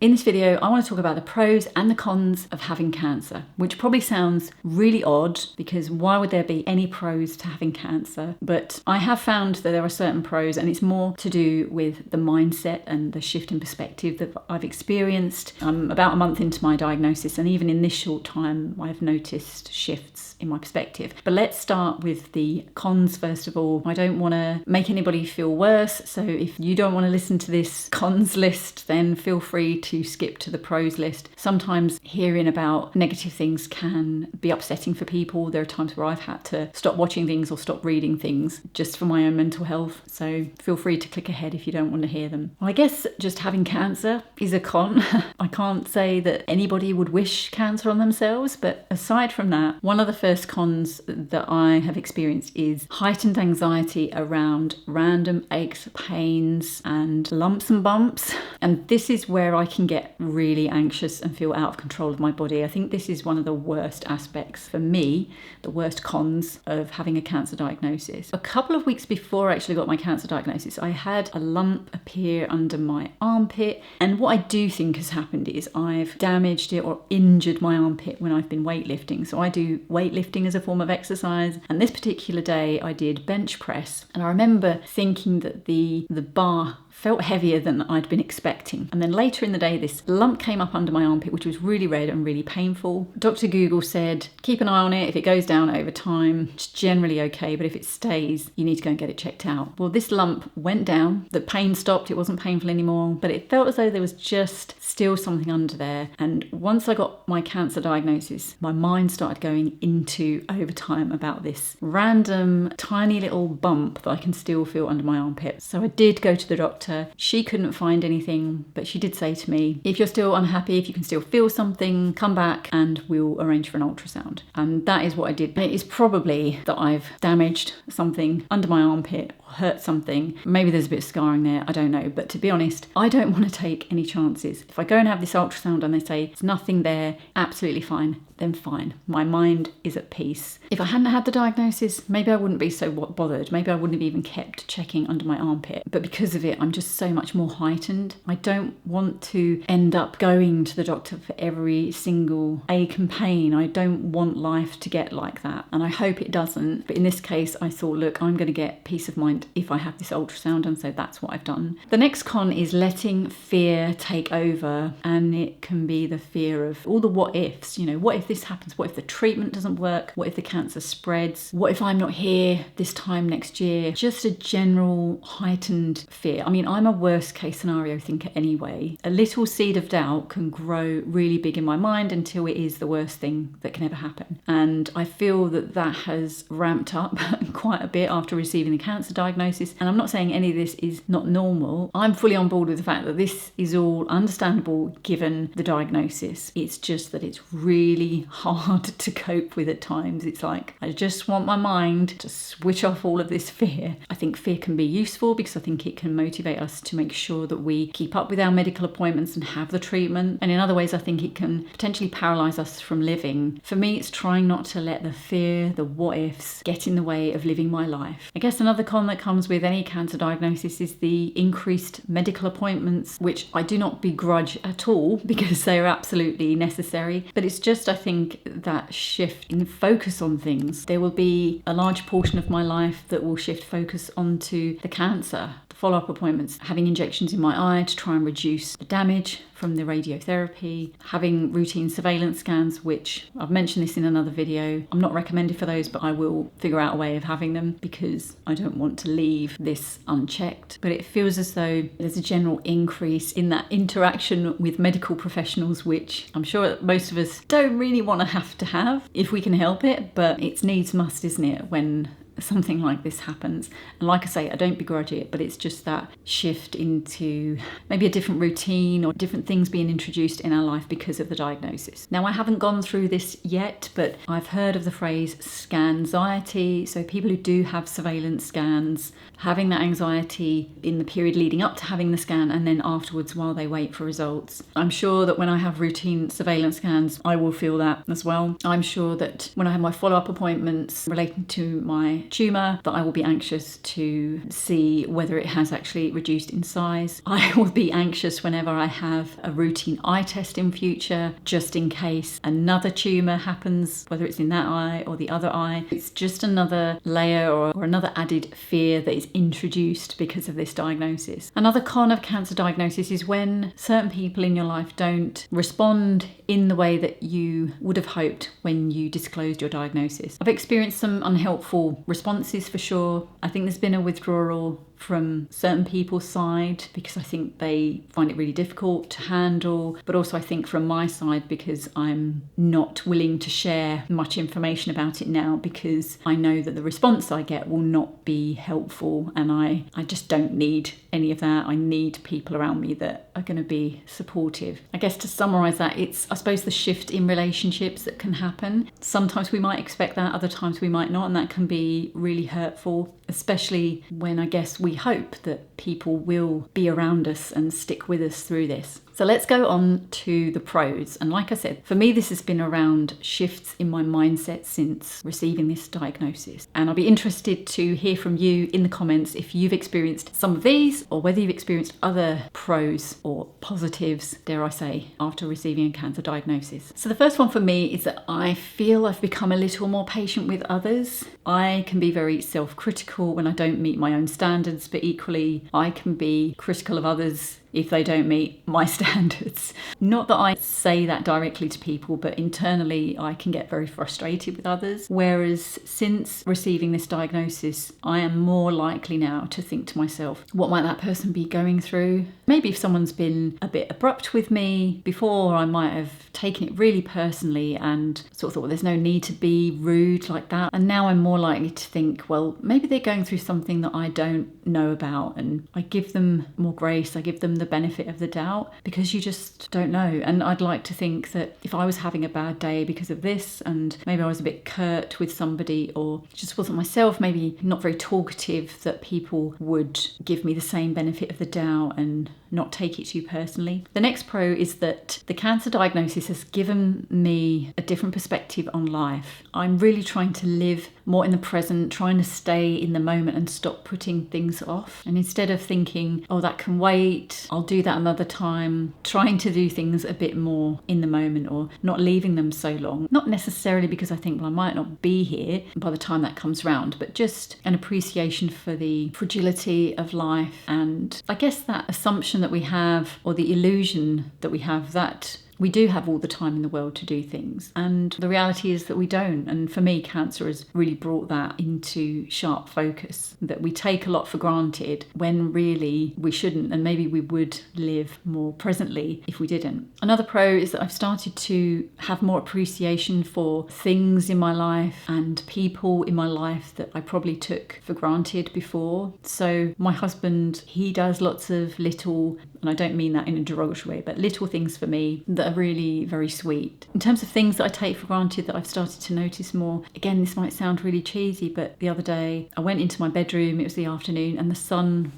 In this video, I want to talk about the pros and the cons of having cancer, which probably sounds really odd because why would there be any pros to having cancer? But I have found that there are certain pros, and it's more to do with the mindset and the shift in perspective that I've experienced. I'm about a month into my diagnosis, and even in this short time, I've noticed shifts in my perspective. But let's start with the cons first of all. I don't want to make anybody feel worse, so if you don't want to listen to this cons list, then feel free to skip to the pros list. Sometimes hearing about negative things can be upsetting for people. There are times where I've had to stop watching things or stop reading things just for my own mental health, so feel free to click ahead if you don't want to hear them. Well, I guess just having cancer is a con. I can't say that anybody would wish cancer on themselves, but aside from that, one of the first cons that I have experienced is heightened anxiety around random aches, pains, and lumps and bumps. And this is where I can get really anxious and feel out of control of my body. I think this is one of the worst aspects for me, the worst cons of having a cancer diagnosis. A couple of weeks before I actually got my cancer diagnosis, I had a lump appear under my armpit. And what I do think has happened is I've damaged it or injured my armpit when I've been weightlifting. So I do weightlifting as a form of exercise. And this particular day I did bench press. And I remember thinking that the bar felt heavier than I'd been expecting. And then later in the day, this lump came up under my armpit, which was really red and really painful. Dr. Google said, keep an eye on it. If it goes down over time, it's generally okay. But if it stays, you need to go and get it checked out. Well, this lump went down. The pain stopped. It wasn't painful anymore, but it felt as though there was just still something under there. And once I got my cancer diagnosis, my mind started going into overtime about this random tiny little bump that I can still feel under my armpit. So I did go to the doctor. She couldn't find anything, but she did say to me, if you're still unhappy, if you can still feel something, come back and we'll arrange for an ultrasound. And that is what I did. It is probably that I've damaged something under my armpit, hurt something. Maybe there's a bit of scarring there, I don't know. But to be honest, I don't want to take any chances. If I go and have this ultrasound and they say it's nothing there, absolutely fine, then fine. My mind is at peace. If I hadn't had the diagnosis, maybe I wouldn't be so bothered. Maybe I wouldn't have even kept checking under my armpit. But because of it, I'm just so much more heightened. I don't want to end up going to the doctor for every single ache and pain. I don't want life to get like that. And I hope it doesn't. But in this case, I thought, look, I'm going to get peace of mind if I have this ultrasound. And so that's what I've done. The next con is letting fear take over. And it can be the fear of all the what ifs. You know, what if this happens? What if the treatment doesn't work? What if the cancer spreads? What if I'm not here this time next year? Just a general heightened fear. I mean, I'm a worst case scenario thinker anyway. A little seed of doubt can grow really big in my mind until it is the worst thing that can ever happen. And I feel that that has ramped up quite a bit after receiving the cancer diagnosis. And I'm not saying any of this is not normal. I'm fully on board with the fact that this is all understandable given the diagnosis. It's just that it's really hard to cope with at times. It's like, I just want my mind to switch off all of this fear. I think fear can be useful because I think it can motivate us to make sure that we keep up with our medical appointments and have the treatment. And in other ways, I think it can potentially paralyze us from living. For me, it's trying not to let the fear, the what ifs, get in the way of living my life. I guess another con that comes with any cancer diagnosis is the increased medical appointments, which I do not begrudge at all because they are absolutely necessary. But it's just, I think, that shift in focus on things. There will be a large portion of my life that will shift focus onto the cancer. Follow-up appointments, having injections in my eye to try and reduce the damage from the radiotherapy, having routine surveillance scans, which I've mentioned this in another video. I'm not recommended for those, but I will figure out a way of having them because I don't want to leave this unchecked. But it feels as though there's a general increase in that interaction with medical professionals, which I'm sure most of us don't really want to have if we can help it, but it's needs must, isn't it, when something like this happens. And like I say, I don't begrudge it, but it's just that shift into maybe a different routine or different things being introduced in our life because of the diagnosis. Now, I haven't gone through this yet, but I've heard of the phrase Scanxiety. So people who do have surveillance scans, having that anxiety in the period leading up to having the scan and then afterwards while they wait for results. I'm sure that when I have routine surveillance scans, I will feel that as well. I'm sure that when I have my follow-up appointments relating to my tumour that I will be anxious to see whether it has actually reduced in size. I will be anxious whenever I have a routine eye test in future, just in case another tumour happens, whether it's in that eye or the other eye. It's just another layer or another added fear that is introduced because of this diagnosis. Another con of cancer diagnosis is when certain people in your life don't respond in the way that you would have hoped when you disclosed your diagnosis. I've experienced some unhelpful responses for sure. I think there's been a withdrawal from certain people's side because I think they find it really difficult to handle, but also I think from my side because I'm not willing to share much information about it now because I know that the response I get will not be helpful, and I just don't need any of that. I need people around me that are going to be supportive. I guess to summarise that, it's I suppose the shift in relationships that can happen. Sometimes we might expect that, other times we might not, and that can be really hurtful, especially when I guess we hope that people will be around us and stick with us through this. So let's go on to the pros. And like I said, for me, this has been around shifts in my mindset since receiving this diagnosis. And I'll be interested to hear from you in the comments if you've experienced some of these or whether you've experienced other pros or positives, dare I say, after receiving a cancer diagnosis. So the first one for me is that I feel I've become a little more patient with others. I can be very self-critical when I don't meet my own standards, but equally I can be critical of others if they don't meet my standards. Not that I say that directly to people, but internally I can get very frustrated with others. Whereas since receiving this diagnosis, I am more likely now to think to myself, what might that person be going through? Maybe if someone's been a bit abrupt with me before, I might have taken it really personally and sort of thought, well, there's no need to be rude like that. And now I'm more likely to think, well, maybe they're going through something that I don't know about, and I give them more grace, I give them the benefit of the doubt, because you just don't know. And I'd like to think that if I was having a bad day because of this, and maybe I was a bit curt with somebody or just wasn't myself, maybe not very talkative, that people would give me the same benefit of the doubt and not take it too personally. The next pro is that the cancer diagnosis has given me a different perspective on life. I'm really trying to live more in the present, trying to stay in the moment and stop putting things off. And instead of thinking, oh, that can wait, I'll do that another time, trying to do things a bit more in the moment or not leaving them so long. Not necessarily because I think, well, I might not be here by the time that comes round, but just an appreciation for the fragility of life. And I guess that assumption that we have, or the illusion that we have, that we do have all the time in the world to do things. And the reality is that we don't. And for me, cancer has really brought that into sharp focus, that we take a lot for granted when really we shouldn't. And maybe we would live more presently if we didn't. Another pro is that I've started to have more appreciation for things in my life and people in my life that I probably took for granted before. So my husband, he does lots of little, and I don't mean that in a derogatory way, but little things for me that are really very sweet. In terms of things that I take for granted that I've started to notice more, again, this might sound really cheesy, but the other day I went into my bedroom, it was the afternoon, and the sun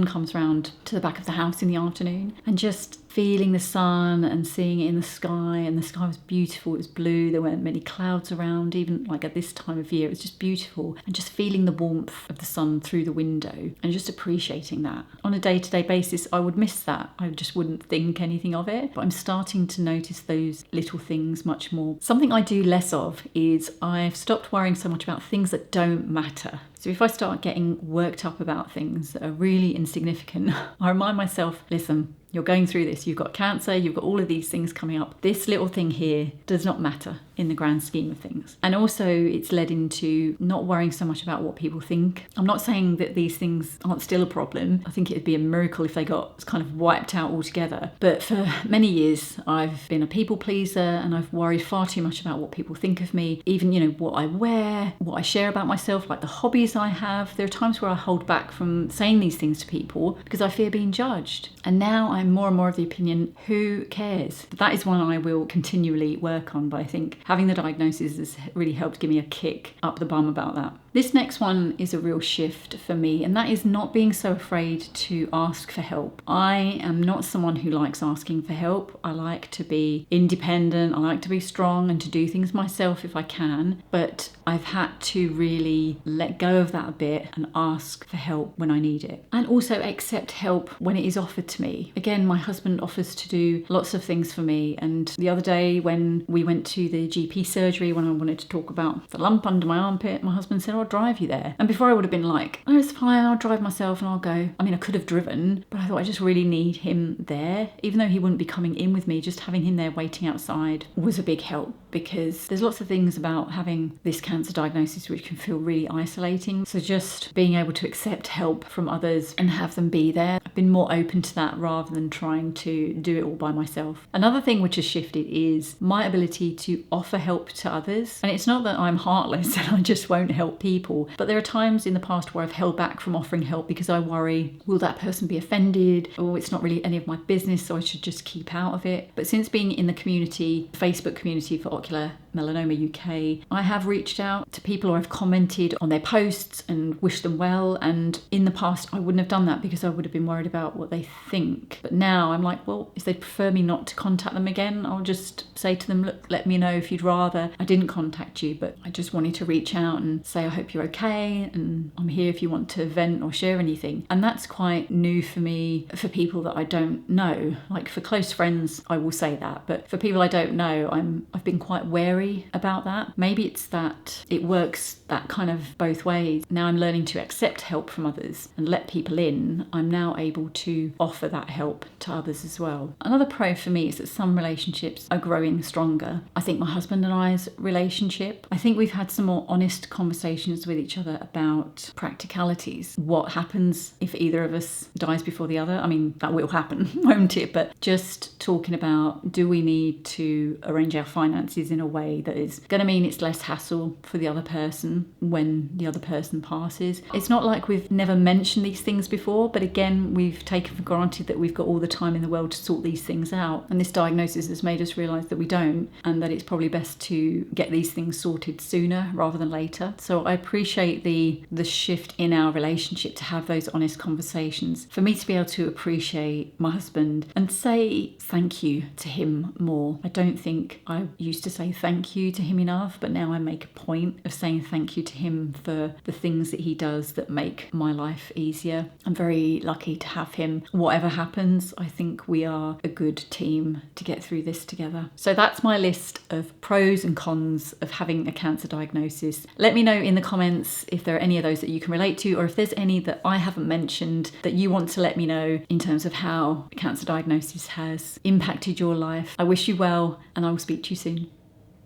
comes round to the back of the house in the afternoon, and just feeling the sun and seeing it in the sky, and the sky was beautiful, it was blue, there weren't many clouds around, even like at this time of year, it was just beautiful, and just feeling the warmth of the sun through the window and just appreciating that. On a day-to-day basis, I would miss that, I just wouldn't think anything of it, but I'm starting to notice those little things much more. Something I do less of is I've stopped worrying so much about things that don't matter. So if I start getting worked up about things that are really insignificant, I remind myself, listen, you're going through this, you've got cancer, you've got all of these things coming up. This little thing here does not matter in the grand scheme of things. And also it's led into not worrying so much about what people think. I'm not saying that these things aren't still a problem. I think it'd be a miracle if they got kind of wiped out altogether. But for many years, I've been a people pleaser, and I've worried far too much about what people think of me. Even, what I wear, what I share about myself, like the hobbies I have. There are times where I hold back from saying these things to people because I fear being judged. And now I'm more and more of the opinion, who cares? That is one I will continually work on, but I think having the diagnosis has really helped give me a kick up the bum about that. This next one is a real shift for me, and that is not being so afraid to ask for help. I am not someone who likes asking for help. I like to be independent, I like to be strong and to do things myself if I can, but I've had to really let go of that a bit and ask for help when I need it. And also accept help when it is offered to me. Again, my husband offers to do lots of things for me, and the other day when we went to the GP surgery, when I wanted to talk about the lump under my armpit, my husband said, I'll drive you there. And before I would have been like, oh, it's fine, I'll drive myself and I'll go. I mean, I could have driven, but I thought I just really need him there. Even though he wouldn't be coming in with me, just having him there waiting outside was a big help, because there's lots of things about having this cancer diagnosis which can feel really isolating. So just being able to accept help from others and have them be there, I've been more open to that rather than trying to do it all by myself. Another thing which has shifted is my ability to offer help to others. And it's not that I'm heartless and I just won't help people, but there are times in the past where I've held back from offering help because I worry, will that person be offended? Or it's not really any of my business, so I should just keep out of it. But since being in the community, Facebook community for OCULAR Melanoma UK, I have reached out to people, or I've commented on their posts and wished them well. And in the past, I wouldn't have done that because I would have been worried about what they think. But now I'm like, well, if they'd prefer me not to contact them again, I'll just say to them, look, let me know if you'd rather I didn't contact you, but I just wanted to reach out and say, I hope you're okay, and I'm here if you want to vent or share anything. And that's quite new for me, for people that I don't know. Like for close friends, I will say that, but for people I don't know, I've been quite wary about that. Maybe it's that it works that kind of both ways. Now I'm learning to accept help from others and let people in. I'm now able to offer that help to others as well. Another pro for me is that some relationships are growing stronger. I think my husband and I's relationship, I think we've had some more honest conversations with each other about practicalities. What happens if either of us dies before the other? I mean, that will happen, won't it? But just talking about, do we need to arrange our finances in a way that is going to mean it's less hassle for the other person when the other person passes. It's not like we've never mentioned these things before, but again, we've taken for granted that we've got all the time in the world to sort these things out. And this diagnosis has made us realise that we don't, and that it's probably best to get these things sorted sooner rather than later. So I appreciate the shift in our relationship to have those honest conversations, for me to be able to appreciate my husband and say thank you to him more. I don't think I used to say thank you to him enough, but now I make a point of saying thank you to him for the things that he does that make my life easier. I'm very lucky to have him. Whatever happens, I think we are a good team to get through this together. So that's my list of pros and cons of having a cancer diagnosis. Let me know in the comments if there are any of those that you can relate to, or if there's any that I haven't mentioned that you want to let me know in terms of how a cancer diagnosis has impacted your life. I wish you well, and I will speak to you soon.